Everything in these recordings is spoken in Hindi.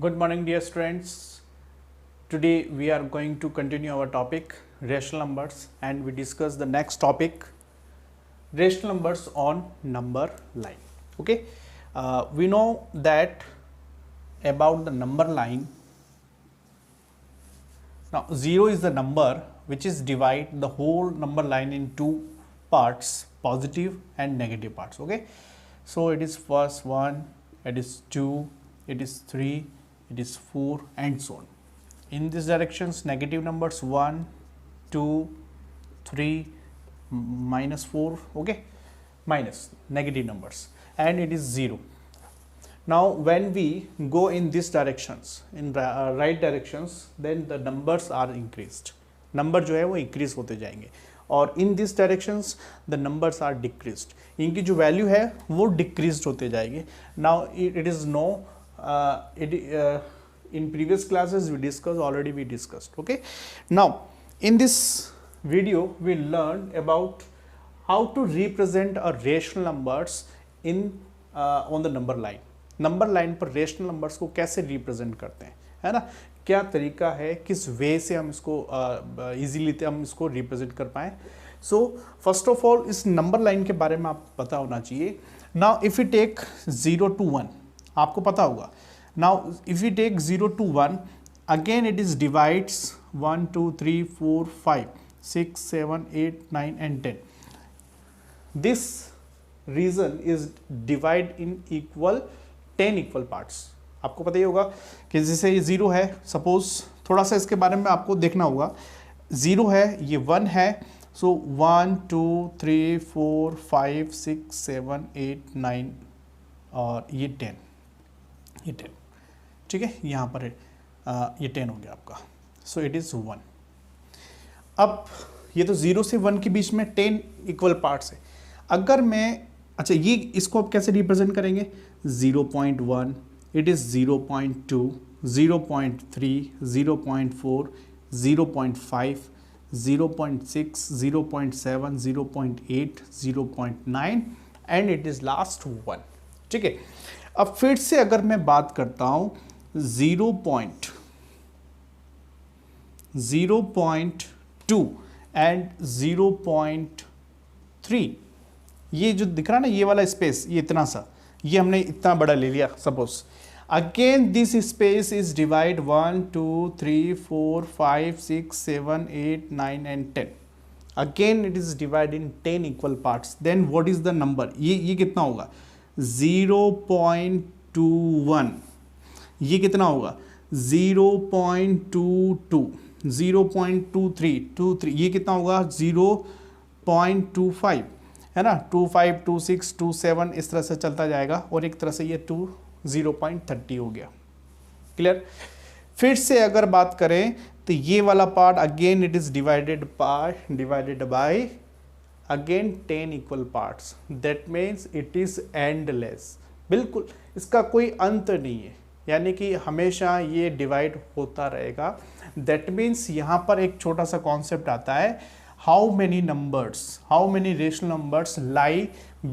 Good morning, dear students. Today we are going to continue our topic rational numbers, and we discuss the next topic rational numbers on number line. Okay, we know that about the number line. Now, 0 is the number which is divide the whole number line in two parts, positive and negative parts. Okay, so it is first 1, it is 2, it is 3, it is 4 and so on. In these directions, negative numbers 1, 2, 3, minus 4, okay, minus negative numbers, and it is 0. Now when we go in these directions, in right directions, then the numbers are increased. Number जो है वो इंक्रीज होते जाएंगे, और in this directions the numbers are decreased. इनकी जो वैल्यू है वो डिक्रीज्ड होते जाएंगे. Now it is no in previous classes we discussed. Okay, now in this video we learned about how to represent a rational numbers in on the number line. Number line पर रेशनल नंबर्स को कैसे रिप्रेजेंट करते हैं, है ना, क्या तरीका है, किस वे से हम इसको इजीली हम इसको रिप्रेजेंट कर पाएँ. सो फर्स्ट ऑफ ऑल इस नंबर लाइन के बारे में आपको पता होना चाहिए. Now if you take 0 to 1, आपको पता होगा. Now if you take 0 to 1, again it is divides 1 2 3 4 5 6 7 8 9 and 10. This region is divide in equal 10 equal parts. आपको पता ही होगा कि जैसे ये 0 है, सपोज थोड़ा सा इसके बारे में आपको देखना होगा. 0 है, ये 1 है, सो 1 2 3 4 5 6 7 8 9 और ये 10, ये 10, ठीक है, यहाँ पर ये 10 हो गया आपका. So it is 1. अब ये तो 0 से 1 के बीच में 10 इक्वल पार्ट्स है. अगर मैं अच्छा ये इसको आप कैसे रिप्रेजेंट करेंगे, 0.1, it is 0.2, 0.3, 0.4, 0.5, 0.6, 0.7, 0.8, 0.9 and it is last 1. ठीक है, अब फिर से अगर मैं बात करता हूँ 0.2 एंड 0.3, ये जो दिख रहा है ना, ये वाला स्पेस, ये इतना सा, ये हमने इतना बड़ा ले लिया suppose. Again this space is divide 1 2 3 4 5 6 7 8 9 and 10. Again it is divide in 10 equal parts. Then what is the number, ये कितना होगा, 0.21. ये कितना होगा, 0.22, 0.23, ये कितना होगा, 0.25, है ना, 25 26 27 इस तरह से चलता जाएगा, और एक तरह से ये 0.30 हो गया. क्लियर. फिर से अगर बात करें तो ये वाला part again it is divided by again 10 equal parts. That means it is endless. बिल्कुल इसका कोई अंत नहीं है, यानी कि हमेशा ये डिवाइड होता रहेगा. दैट मीन्स यहाँ पर एक छोटा सा कॉन्सेप्ट आता है, how many rational numbers lie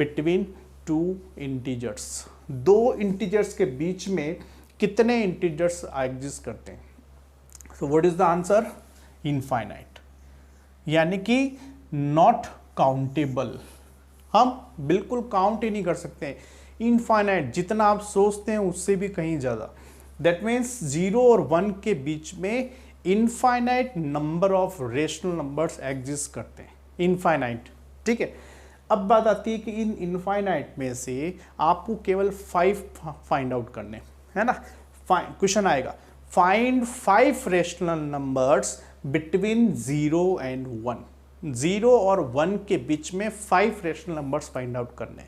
between two integers. दो इंटीजर्स के बीच में कितने इंटीजर्स एग्जिस्ट करते हैं. So what is the answer, infinite, यानी कि नॉट काउंटेबल. हम बिल्कुल काउंट ही नहीं कर सकते. इनफाइनाइट, जितना आप सोचते हैं उससे भी कहीं ज़्यादा. दैट मीन्स 0 और 1 के बीच में infinite number of rational numbers exist करते हैं. इनफाइनाइट, ठीक है. अब बात आती है कि इन इनफाइनाइट में से आपको केवल 5 फाइंड आउट करने, है ना. क्वेश्चन आएगा, find 5 rational numbers between 0 and 1. 0 और 1 के बीच में 5 रेशनल नंबर्स फाइंड आउट करने.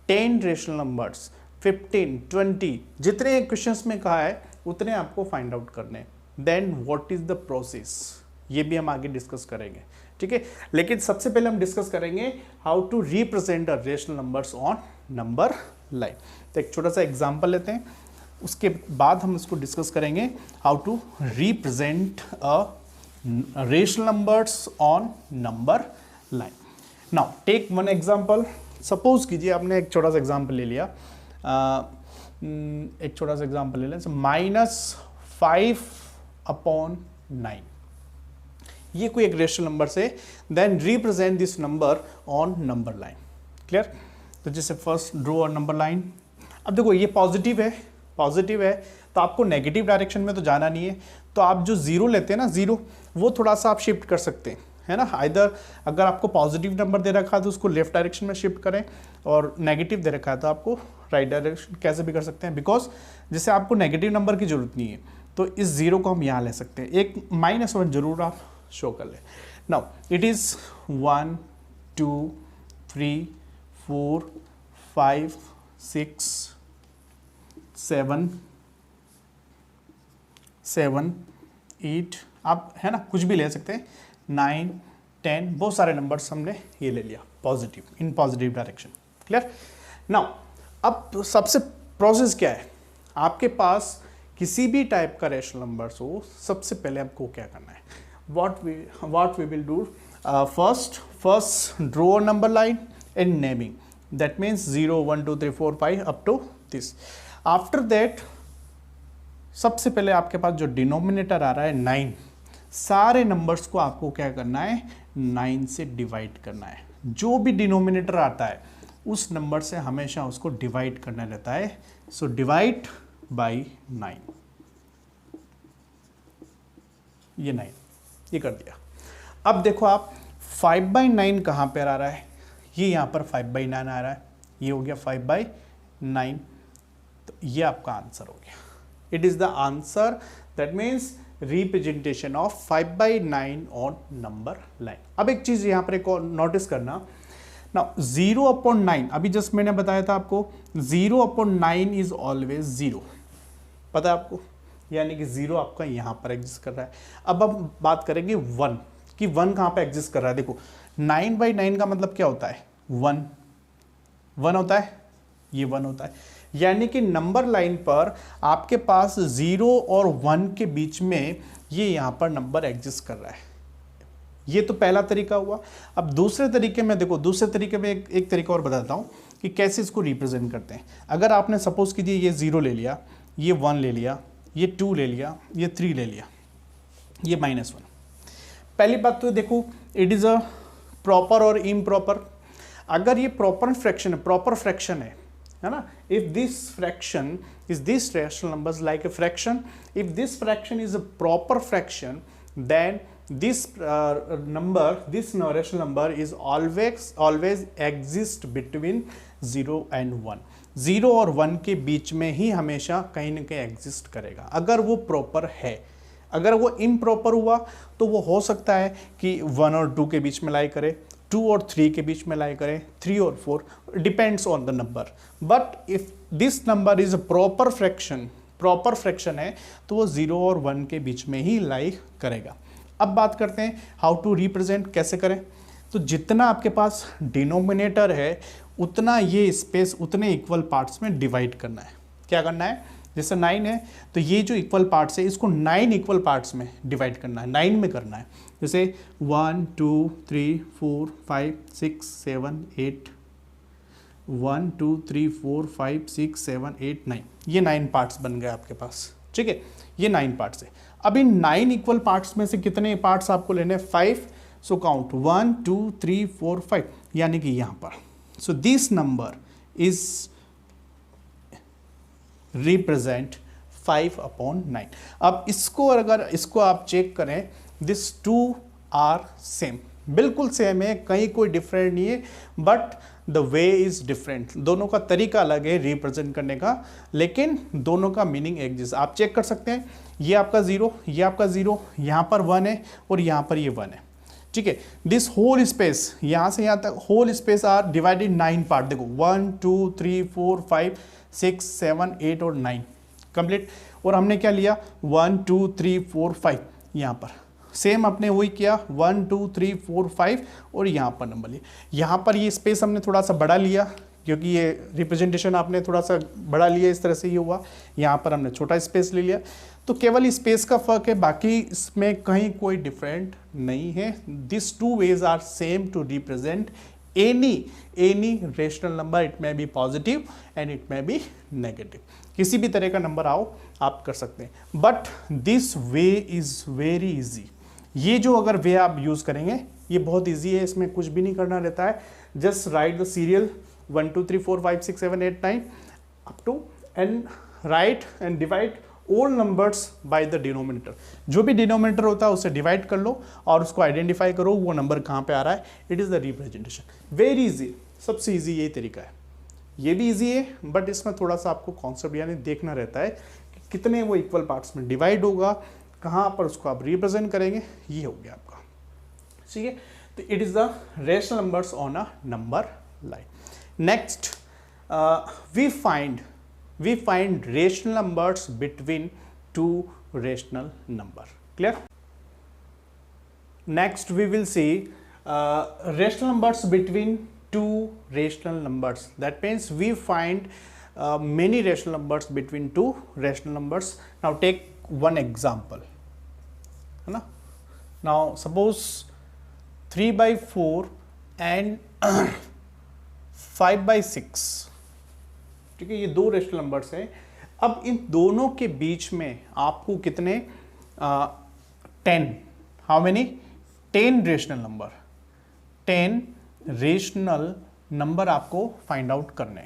10 रेशनल नंबर्स, 15, 20, जितने क्वेश्चंस में कहा है उतने आपको फाइंड आउट करने. Then what is the process, ये भी हम आगे डिस्कस करेंगे, ठीक है. लेकिन सबसे पहले हम डिस्कस करेंगे how to represent a rational numbers on number line. तो एक छोटा सा एग्जांपल लेते हैं, उसके बाद हम इसको डिस्कस करेंगे how to represent a rational numbers on number line. Now take one example. Suppose कीजिए आपने एक छोटा सा एग्जांपल ले लिया, एक छोटा सा एग्जाम्पल ले लें, -5/9, ये कोई एक रेशनल नंबर से, then represent this number on number line. Clear? तो जैसे फर्स्ट ड्रॉ और नंबर लाइन। अब देखो ये पॉजिटिव है, तो आपको नेगेटिव डायरेक्शन में तो जाना नहीं है, तो आप जो जीरो लेते हैं ना, जीरो, वो थोड़ा सा आप शिफ्ट कर सकते हैं, है ना। आइदर अगर आपको पॉजिटिव नंबर दे रखा है तो उसको लेफ्ट डायरेक्शन में शिफ्ट करें, और नेगेटिव दे रखा है तो आपको राइट डायरेक्शन, कैसे भी कर सकते हैं, बिकॉज जैसे आपको नेगेटिव नंबर की जरूरत नहीं है, तो इस जीरो को हम यहाँ ले सकते हैं। एक -1 जरूर आप शो कर लें। नाउ इट इज 1 2 3 4 5 6 7 8, आप है ना कुछ भी ले सकते हैं, 9 10, बहुत सारे नंबर्स हमने ये ले लिया positive, in positive direction. Clear? Now अब सबसे प्रोसेस क्या है, आपके पास किसी भी टाइप का रैशनल नंबर्स हो, सबसे पहले आपको क्या करना है, what we will do, first draw a number line and naming, that means 0 1 2 3 4 5 up to this. After that सबसे पहले आपके पास जो डिनोमिनेटर आ रहा है 9, सारे नंबर्स को आपको क्या करना है, 9 से डिवाइड करना है। जो भी डिनोमिनेटर आता है उस नंबर से हमेशा उसको डिवाइड करना रहता है। सो डिवाइड बाई 9, ये 9, ये कर दिया। अब देखो आप 5/9 कहाँ पर आ रहा है, ये यहाँ पर 5/9 आ रहा है, ये हो गया 5/9, तो ये आपका आंसर हो गया। It is the answer, that means representation of 5/9 on number line. अब एक चीज यहाँ पर एक और नोटिस करना, ना 0/9, अभी जस्ट मैंने बताया था आपको 0/9 इज ऑलवेज 0, पता है आपको, यानी कि 0 आपका यहाँ पर एग्जिस्ट कर रहा है। अब हम बात करेंगे 1 कि 1 कहाँ पे एग्जिस्ट कर रहा है। देखो 9/9 का मतलब क्या होता है, 1 होता है, ये 1 होता है, यानी कि नंबर लाइन पर आपके पास 0 और 1 के बीच में ये यहाँ पर नंबर एग्जिस्ट कर रहा है। ये तो पहला तरीका हुआ। अब दूसरे तरीके में देखो, दूसरे तरीके में एक तरीका और बताता हूँ कि कैसे इसको रिप्रेजेंट करते हैं। अगर आपने सपोज कीजिए ये 0 ले लिया, ये 1 ले लिया, ये 2 ले लिया, ये 3 ले लिया, ये -1। पहली बात तो देखो इट इज़ अ प्रॉपर और इम्प्रॉपर। अगर ये प्रॉपर फ्रैक्शन है ना, if this fraction is this rational numbers like a fraction, if this fraction is a proper fraction, then this this rational number is always exist between 0 and 1। 0 और 1 के बीच में ही हमेशा कहीं ना कहीं एग्जिस्ट करेगा, अगर वो प्रॉपर है। अगर वो इम्प्रॉपर हुआ तो वो हो सकता है कि 1 और 2 के बीच में लाई करे, 2 और 3 के बीच में लाई करे, 3 और 4, depends on the number. But if this number is a proper fraction है तो वो 0 और 1 के बीच में ही लाई करेगा। अब बात करते हैं हाउ टू रिप्रेजेंट, कैसे करें। तो जितना आपके पास डिनोमिनेटर है उतना ये स्पेस उतने इक्वल पार्ट्स में डिवाइड करना है। क्या करना है, जैसे 9 है तो ये जो इक्वल पार्ट्स है इसको 9 इक्वल पार्ट्स में डिवाइड करना है, 9 में करना है। जैसे 1 2 3 4 5 6 7 8, 1 2 3 4 5 6 7 8 9, ये 9 पार्ट्स बन गए आपके पास। ठीक है, ये 9 पार्ट्स है। अब इन 9 इक्वल पार्ट्स में से कितने पार्ट्स आपको लेने, 5। सो काउंट 1 2 3 4 5, यानी कि यहां पर। So this number is represent 5/9। अब इसको अगर इसको आप चेक करें, दिस 2 आर सेम, बिल्कुल सेम है, कहीं कोई डिफरेंट नहीं है, but the way is different. दोनों का तरीका अलग है रिप्रेजेंट करने का, लेकिन दोनों का मीनिंग एक जैसा। आप चेक कर सकते हैं, ये आपका 0, ये आपका 0, यहाँ पर 1 है और यहाँ पर ये 1 है। ठीक है, दिस होल स्पेस यहाँ से यहाँ तक whole space are divided 9 part. देखो 1 2 3 4 5 6 7 8 और 9 कंप्लीट। और हमने क्या लिया, 1 2 3 4 5, यहाँ पर सेम अपने वही किया, 1 2 3 4 5 और यहाँ पर नंबर लिया। यहाँ पर ये स्पेस हमने थोड़ा सा बड़ा लिया क्योंकि ये रिप्रेजेंटेशन आपने थोड़ा सा बड़ा लिया, इस तरह से ये हुआ। यहाँ पर हमने छोटा स्पेस ले लिया, तो केवल स्पेस का फर्क है, बाकी इसमें कहीं कोई डिफरेंट नहीं है। This 2 ways are same to represent any rational number, it may be positive and it may be negative, किसी भी तरह का नंबर आओ आप कर सकते हैं। But this way is very easy, ये जो अगर वे आप यूज करेंगे ये बहुत इजी है, इसमें कुछ भी नहीं करना रहता है, just write the serial 1 2 3 4 5 6 7 8 9 up to and write and divide all numbers by the denominator, जो भी डिनोमिनेटर होता है उसे डिवाइड कर लो और उसको आइडेंटिफाई करो वो नंबर कहाँ पे आ रहा है, it is the representation. Very easy, सबसे इजी यही तरीका है, ये भी इजी है बट इसमें थोड़ा सा आपको कॉन्सेप्ट यानी देखना रहता है कि कितने वो इक्वल पार्ट्स में डिवाइड होगा, कहाँ पर उसको आप रिप्रेजेंट करेंगे, ये हो गया आपका, ठीक है। तो it is the rational numbers on a number line. Next we find rational numbers between two rational number. Clear? Next we will see rational numbers between two rational numbers. That means we find many rational numbers between two rational numbers. Now take one example, है ना? Now suppose 3/4 and 5/6, ठीक है, ये दो रेशनल नंबर्स हैं। अब इन दोनों के बीच में आपको कितने 10, how many 10 rational number, 10 rational number आपको फाइंड आउट करने,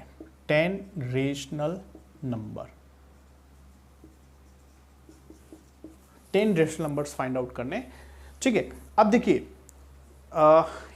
10 rational number, 10 rational numbers find out करने, ठीक है। अब देखिए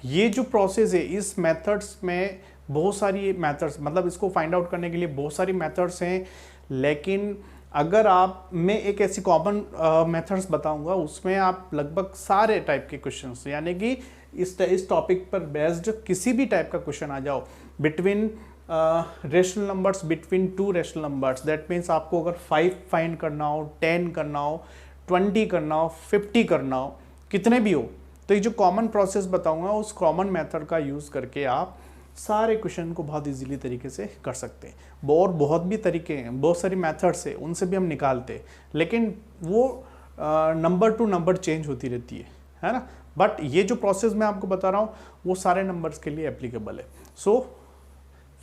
ये जो प्रोसेस है इस मेथड्स में बहुत सारी मेथड्स, मतलब इसको फाइंड आउट करने के लिए बहुत सारी मेथड्स हैं, लेकिन अगर आप मैं एक ऐसी कॉमन मेथड्स बताऊंगा उसमें आप लगभग सारे टाइप के क्वेश्चंस, यानी कि इस टॉपिक पर बेस्ड किसी भी टाइप का क्वेश्चन आ जाओ between rational numbers between two rational numbers, that means आपको अगर 5 फाइंड करना हो, 10 करना हो, 20 करना हो, 50 करना हो, कितने भी हो, तो ये जो कॉमन प्रोसेस बताऊंगा उस कॉमन मेथड का यूज़ करके आप सारे क्वेश्चन को बहुत इजीली तरीके से कर सकते हैं। और बहुत भी तरीके हैं, बहुत सारी मेथड्स है, उनसे भी हम निकालते हैं, लेकिन वो नंबर टू नंबर चेंज होती रहती है ना। बट ये जो प्रोसेस मैं आपको बता रहा हूँ वो सारे नंबर्स के लिए एप्लीकेबल है। So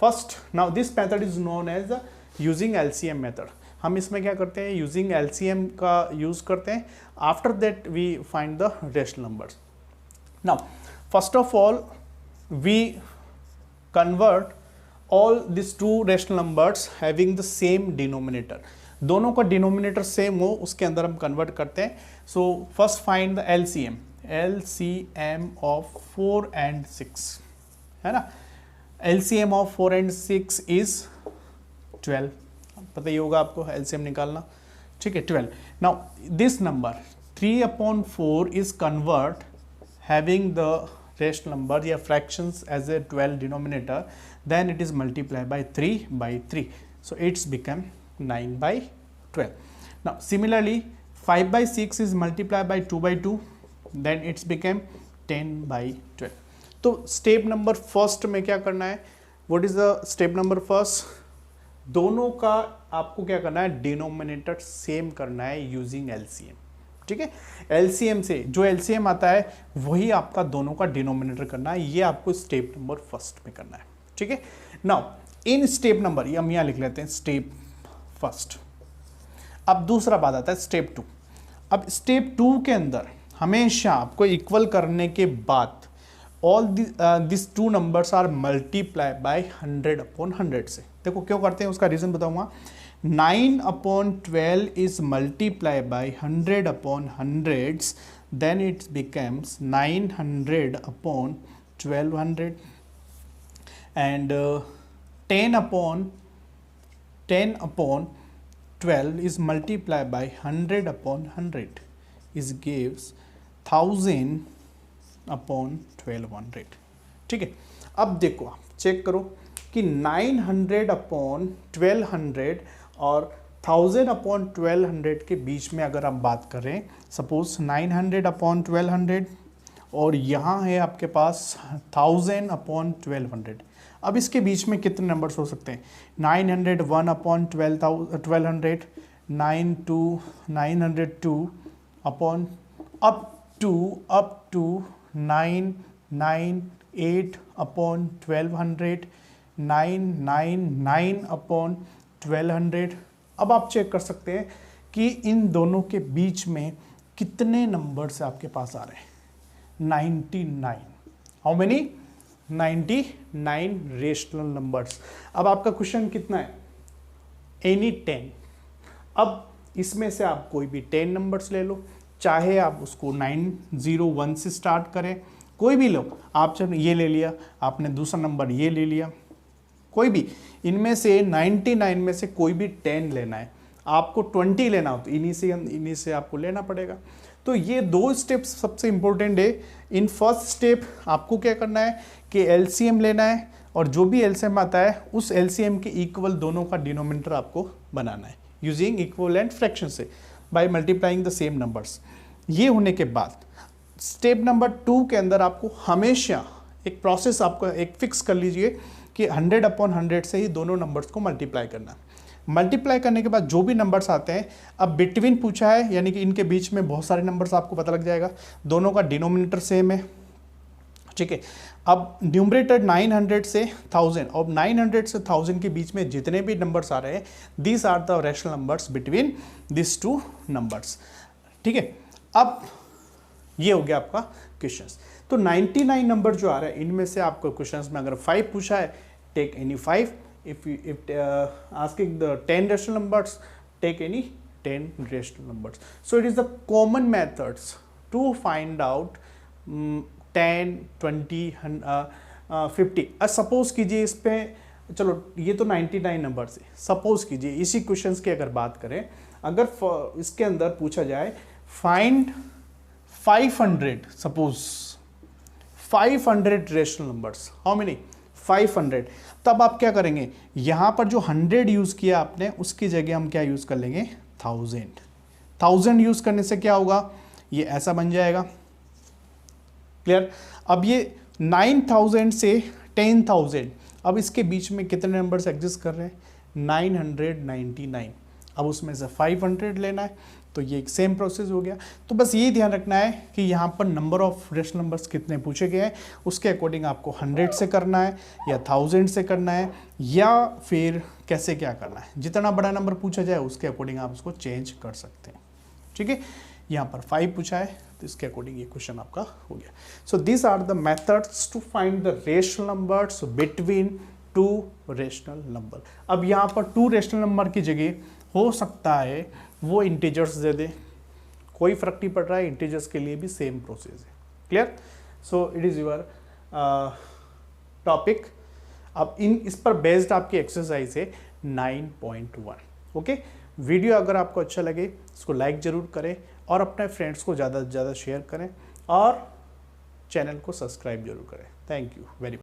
first now this method is known as the using LCM method. हम इसमें क्या करते हैं, यूजिंग एलसीएम का यूज करते हैं, after that we find the rational numbers. Now first of all we convert all these two rational numbers having the same denominator, दोनों का डिनोमिनेटर सेम हो उसके अंदर हम कन्वर्ट करते हैं। So first find the LCM of 4 and 6, है ना। एलसीएम ऑफ 4 and 6 इज 12, पता ही होगा आपको एलसीएम निकालना, ठीक है, 12। Now this number 3/4 is convert having the rational number या fractions as a 12 denominator, then it is multiplied by 3/3, so it's become 9/12. Now similarly 5/6 is multiplied by 2/2, then it's became 10/12. तो स्टेप नंबर फर्स्ट में क्या करना है, what is the step number first, दोनों का आपको क्या करना है, डिनोमिनेटर सेम करना है यूजिंग एलसीएम, ठीक है। एलसीएम से जो एलसीएम आता है वही आपका दोनों का डिनोमिनेटर करना है, ये आपको स्टेप नंबर फर्स्ट में करना है, ठीक है। नाउ इन स्टेप नंबर, ये हम यहाँ लिख लेते हैं स्टेप फर्स्ट। अब दूसरा बात आता है स्टेप 2। अब स्टेप 2 के अंदर हमेशा आपको इक्वल करने के बाद all this two numbers are multiply by 100/100 से। देखो क्यों करते हैं उसका रीजन बताऊंगा। 9/12 is multiplied by 100/100s, then it becomes 900/1200, and 10/12 is multiplied by 100/100 is gives 1000/1200, ठीक है। अब देखो आप चेक करो कि 900/1200 और 1000/1200 के बीच में अगर हम बात करें, सपोज 900/1200 और यहाँ है आपके पास 1000/1200, अब इसके बीच में कितने नंबर्स हो सकते हैं, 901/1200, 902 up to 998 8/1200, 999/1200। अब आप चेक कर सकते हैं कि इन दोनों के बीच में कितने नंबर्स आपके पास आ रहे हैं। 99। How many? 99 rational numbers. अब आपका क्वेश्चन कितना है? एनी 10। अब इसमें से आप कोई भी 10 नंबर्स ले लो, चाहे आप उसको 901 से स्टार्ट करें, कोई भी लो। आप जब ये ले लिया, आपने दूसरा नंबर ये ले लिया, कोई भी इनमें से 99 में से कोई भी 10 लेना है। आपको 20 लेना हो तो इन्हीं से आपको लेना पड़ेगा। तो ये दो स्टेप्स सबसे इंपॉर्टेंट है। इन फर्स्ट स्टेप आपको क्या करना है कि एलसीएम लेना है, और जो भी एलसीएम आता है उस एलसीएम के इक्वल दोनों का डिनोमिनेटर आपको बनाना है यूजिंग इक्विवेलेंट फ्रैक्शन से by multiplying the same numbers. ये होने के बाद स्टेप नंबर 2 के अंदर आपको हमेशा एक प्रोसेस आपको एक फिक्स कर लीजिए कि 100/100 से ही दोनों नंबर्स को मल्टीप्लाई करना। मल्टीप्लाई करने के बाद जो भी नंबर्स आते हैं, अब बिटवीन पूछा है यानी कि इनके बीच में बहुत सारे नंबर्स आपको पता लग जाएगा, दोनों का डिनोमिनेटर सेम है, ठीक है। अब न्यूमरेटर 900 से 1000, और 900 से 1000 के बीच में जितने भी नंबर्स आ रहे हैं, these are the rational numbers between this two numbers, ठीक है। अब ये हो गया आपका क्वेश्चंस। तो 99 नंबर जो आ रहा है, इनमें से आपको क्वेश्चंस में अगर 5 पूछा है, take any 5। if asking the 10 rational numbers, take any 10 rational numbers. So it is the common methods to find out 10, 20, 50। Suppose कीजिए इस पे, चलो ये तो 99 नंबर से, सपोज कीजिए इसी क्वेश्चंस की अगर बात करें, अगर इसके अंदर पूछा जाए find 500, suppose 500 rational numbers, how many? 500। तब आप क्या करेंगे, यहां पर जो 100 यूज किया आपने उसकी जगह हम क्या यूज कर लेंगे? 1000 यूज करने से क्या होगा, ये ऐसा बन जाएगा। क्लियर? अब ये 9000 से 10000, अब इसके बीच में कितने नंबर्स एग्जिस्ट कर रहे हैं? 999। अब उसमें से 500 लेना है, तो ये एक सेम प्रोसेस हो गया। तो बस ये ध्यान रखना है कि यहाँ पर नंबर ऑफ रेशनल नंबर्स कितने पूछे गए हैं, उसके अकॉर्डिंग आपको 100 से करना है या 1000 से करना है, या फिर कैसे क्या करना है। जितना बड़ा नंबर पूछा जाए उसके अकॉर्डिंग आप उसको चेंज कर सकते हैं, ठीक है। यहाँ पर 5 पूछा है तो इसके अकॉर्डिंग ये क्वेश्चन आपका हो गया। So this are the methods to find the rational numbers between 2 rational number. अब यहाँ पर 2 रेशनल नंबर की जगह हो सकता है वो इंटीजर्स दे दे, कोई फर्क नहीं पड़ रहा है, इंटीजर्स के लिए भी सेम प्रोसेस है। Clear? So it is your topic. अब इस पर बेस्ड आपकी एक्सरसाइज है 9.1। ओके, वीडियो अगर आपको अच्छा लगे इसको लाइक ज़रूर करें और अपने फ्रेंड्स को ज़्यादा से ज़्यादा शेयर करें और चैनल को सब्सक्राइब जरूर करें। Thank you very much.